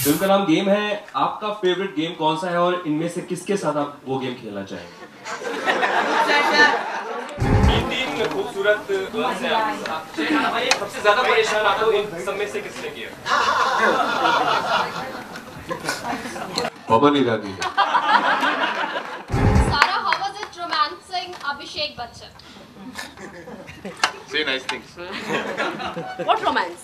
Film का नाम game है। आपका फेवरेट गेम कौन सा है और इनमें से किसके साथ आप वो गेम खेलना चाहेंगे? तीन खूबसूरत सबसे ज्यादा परेशान आपको इन सब में से किसने किया? पवन ईरानी। Sarah, how was it romancing Abhishek Bachchan? Say nice things. What romance?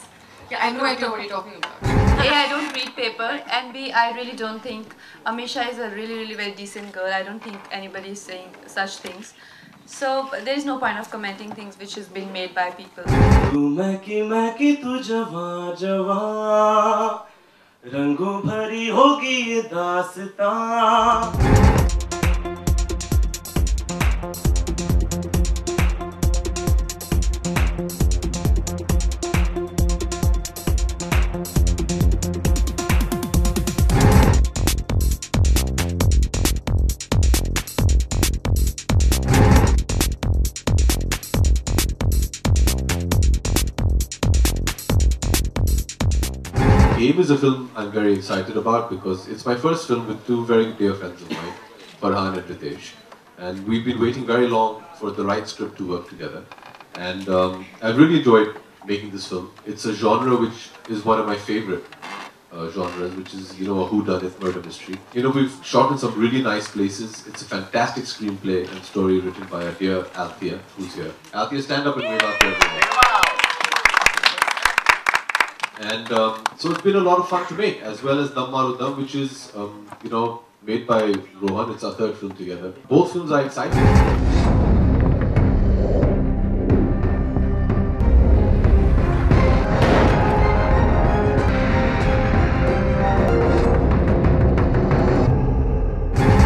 Yeah, I have no idea what you're talking about. A, I don't read paper, and B, I really don't think Amisha is a really very decent girl. I don't think anybody is saying such things. So there is no point of commenting things which has been made by people. मैं की तू जवां जवां रंगों भरी होगी ये दास्तां। Game is a film I'm very excited about because it's my first film with two very dear friends of mine, Farhan and Ritesh. And we've been waiting very long for the right script to work together. And I've really enjoyed making this film. It's a genre which is one of my favorite genres, which is, you know, a whodunit murder mystery. You know, we've shot in some really nice places. It's a fantastic screenplay and story written by our dear Althea, who's here. Althea, stand up and wave out to everyone. And so it's been a lot of fun to make, as well as Dam Maro Dam, which is, you know, made by Rohan. It's our third film together. Both films are exciting.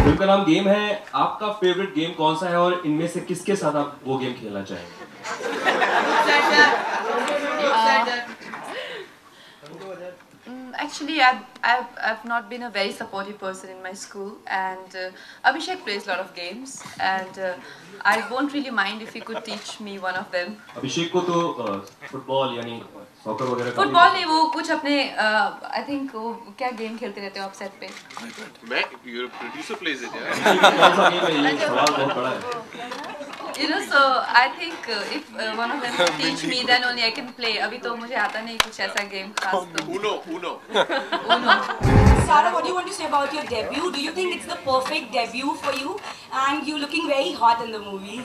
Film का नाम game है। आपका favourite game कौन सा है और इनमें से किसके साथ आप वो गेम खेलना चाहेंगे? Actually, I've not been a very supportive person in my school, and Abhishek plays a lot of games, and I won't really mind if he could teach me one of them. अभिषेक को तो football यानी soccer वगैरह का football नहीं, वो कुछ अपने I think वो क्या गेम खेलते रहते हो आप सेट पे? मैं your producer plays it, yeah. कौन सा गेम है ये? सवाल बहुत बड़ा है। You know, so I think if one of them could teach me, then only I can play. अभी तो मुझे आता नहीं कुछ ऐसा गेम खास तो। Uno. Sarah, what do you want to say about your debut? Do you think it's the perfect debut for you? And you looking very hot in the movie.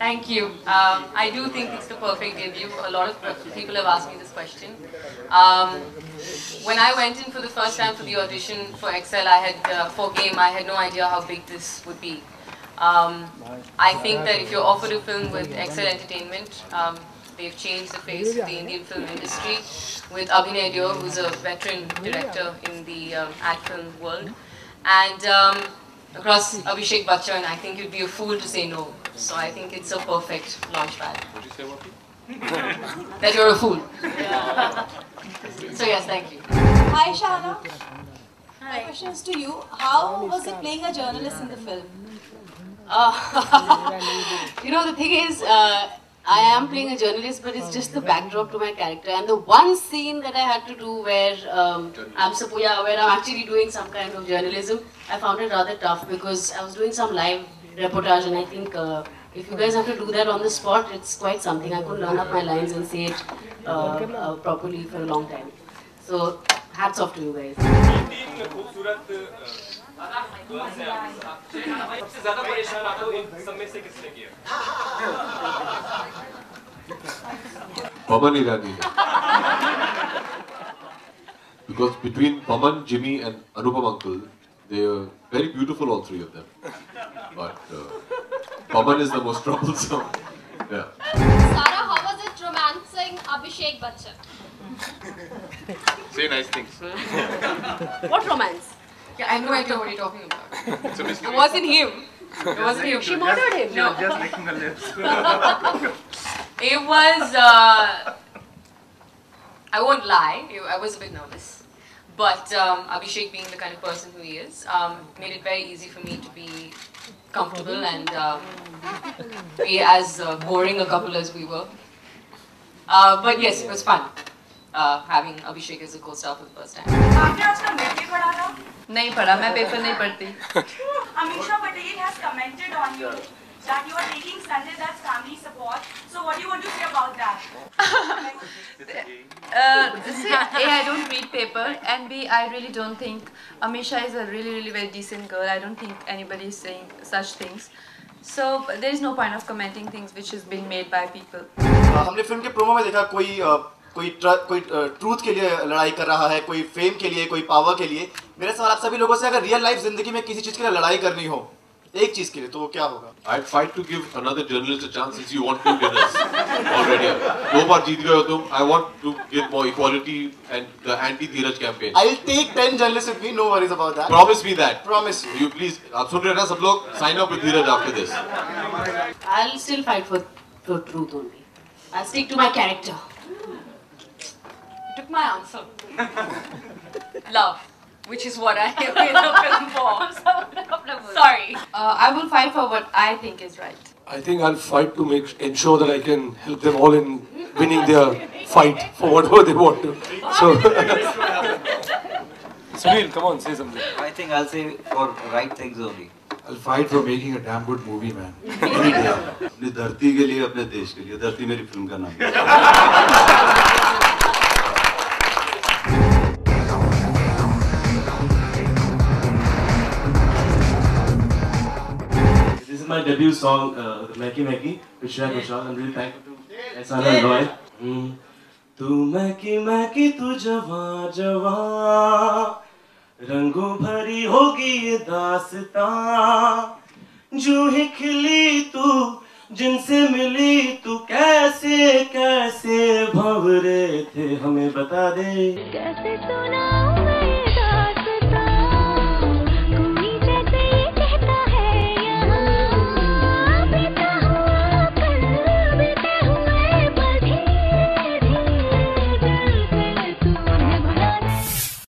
Thank you. I do think it's the perfect debut. A lot of people have asked me this question. When I went in for the first time for the audition for Excel, for Game, I had no idea how big this would be. I think that if you're offered a film with Excel Entertainment, they've changed the face of the Indian film industry with Abhinay Dior, who's a veteran director in the ad film world, and across Abhishek Bachchan, I think you'd be a fool to say no. So I think it's a perfect launch pad. What do you say about me? That you're a fool. So yes, thank you. Hi, Shana. My question is to you. How was it playing a journalist in the film? You know, the thing is, I am playing a journalist, but it's just the backdrop to my character. And the one scene that I had to do where where I'm actually doing some kind of journalism, I found it rather tough because I was doing some live reportage, and I think if you guys have to do that on the spot, it's quite something. I couldn't run up my lines and say it properly for a long time. So, hats off to you guys. तीन खूबसूरत सबसे ज्यादा परेशान आपको इन सब में से किसने किया? Pawan Irani. Because between Pawan, Jimmy and Anupam Uncle, they are very beautiful, all three of them. But Pawan is the most troublesome. Yeah. Sarah, how was it romancing Abhishek Bachchan? Say nice things. What romance? Yeah, I have no idea what you're talking about. It's a mystery. It wasn't him. It wasn't him. She murdered him. No. Just licking the lips. It was, I won't lie, I was a bit nervous. But Abhishek, being the kind of person who he is, made it very easy for me to be comfortable and be as boring a couple as we were. But yes, it was fun. having Abhishek as a co-star for the first time. आपने आज का मेटे पढ़ा था? नहीं पढ़ा, मैं paper नहीं पढ़ती. Amisha Patel has commented on you that you are taking Sanjay Dutt's family support. So what do you want to say about that? See, A, I don't read paper, and B, I really don't think Amisha is a really very decent girl. I don't think anybody is saying such things. So there is no point of commenting things which has been made by people. हमने film के promo में देखा कोई truth के लिए लड़ाई कर रहा है, कोई फेम के लिए, कोई पावर के लिए. मेरा सवाल आप सभी लोगों से, अगर रियल लाइफ जिंदगी में किसी चीज के लिए लड़ाई करनी हो, एक चीज के लिए, तो वो क्या होगा? I'd fight to give another journalist a chance since you want two winners already. 2 बार जीत गए हो तुम. I want to give more equality and the anti-Dheeraj campaign. I'll take 10 journalists with me, no worries about that. Promise me that. Promise you. You please. आप सुन रहे हैं ना सब लोग? Sign up with Dheeraj after this. I'll still fight for truth only. I'll stick to my character. You took my answer. Love, which is what I am in the film for. Sorry. I will fight for what I think is right. I think I'll fight to ensure that I can help them all in winning their fight for whatever they want to. So, Sunil, come on, say something. I think I'll say for right things only. I'll fight for making a damn good movie, man. Any day. अपनी धरती के लिए, अपने देश के लिए. धरती मेरी फिल्म का नाम है. This is my debut song, Maiki Maiki, with Shreya Ghoshal. I'm really thankful to S.R. Roy. तू मैकी मैकी तू जवा जवा, रंगों भरी होगी ये दास्तां, जो ही खिली तू जिनसे मिली तू, कैसे कैसे भंवरे थे हमें बता दे. कैसे सुनाऊं मैं